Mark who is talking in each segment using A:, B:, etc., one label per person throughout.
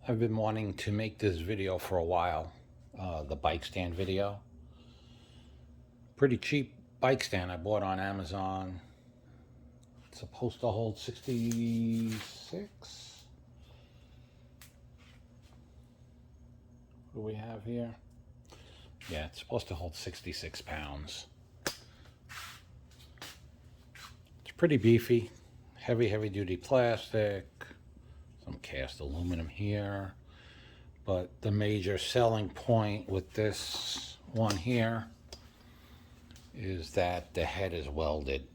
A: I've been wanting to make this video for a while, the bike stand video. Pretty cheap bike stand I bought on Amazon. It's supposed to hold 66. What do we have here? Yeah, it's supposed to hold 66 pounds. It's pretty beefy, heavy duty plastic, some cast aluminum here. But the major selling point with this one here is that the head is welded.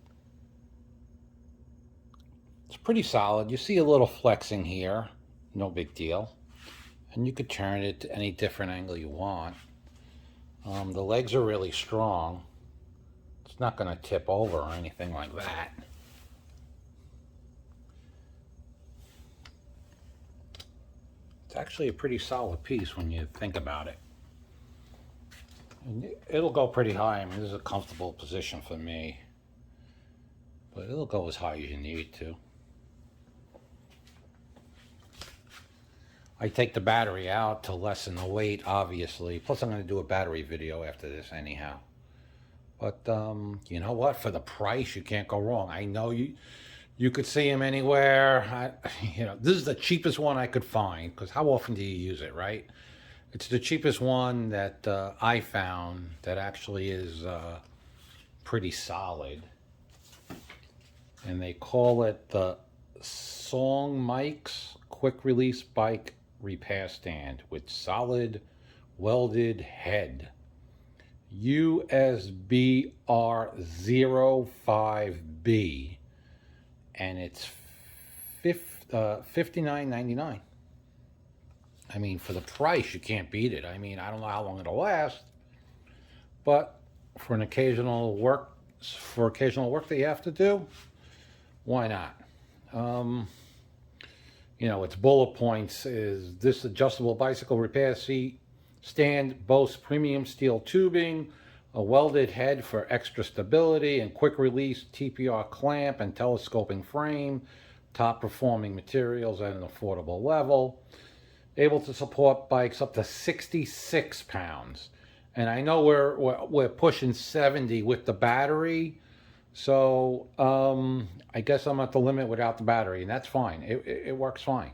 A: It's pretty solid. You see a little flexing here, no big deal. And you could turn it to any different angle you want. The legs are really strong. It's not going to tip over or anything like that. It's actually a pretty solid piece when you think about it. And it'll go pretty high. I mean, this is a comfortable position for me. But it'll go as high as you need to. I take the battery out to lessen the weight, obviously. Plus, I'm going to do a battery video after this anyhow. But you know what? For the price, you can't go wrong. I know you could see them anywhere. This is the cheapest one I could find, because how often do you use it, right? It's the cheapest one that I found that actually is pretty solid. And they call it the SONGMICS Quick Release Bike Repair Stand with solid welded head. USB R05B, and it's $59.99. I mean, for the price, you can't beat it. I mean, I don't know how long it'll last, but for occasional work that you have to do, why not? Its bullet points is this adjustable bicycle repair seat stand boasts premium steel tubing, a welded head for extra stability, and quick release TPR clamp and telescoping frame, top performing materials at an affordable level, able to support bikes up to 66 pounds. And I know we're pushing 70 with the battery, so I guess I'm at the limit without the battery, and that's fine. It works fine.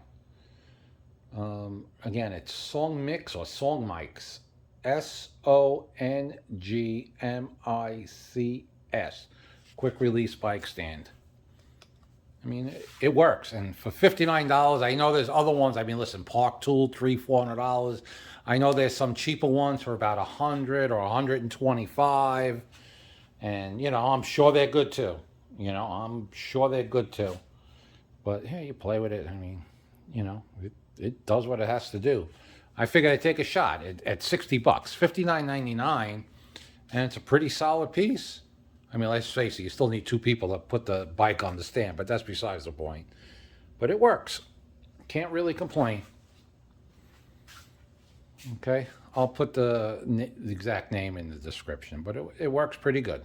A: Again, it's SONGMICS or SONGMICS, SONGMICS, quick release bike stand. I mean, it works. And for $59, I know there's other ones. I mean, listen, Park Tool, $300-400. I know there's some cheaper ones for about $100 or $125. And, I'm sure they're good too. I'm sure they're good too. But, hey, you play with it. I mean, it does what it has to do. I figured I'd take a shot at $60, $59.99, and it's a pretty solid piece. I mean, let's face it, you still need two people to put the bike on the stand, but that's besides the point. But it works. Can't really complain. Okay, I'll put the exact name in the description, but it works pretty good.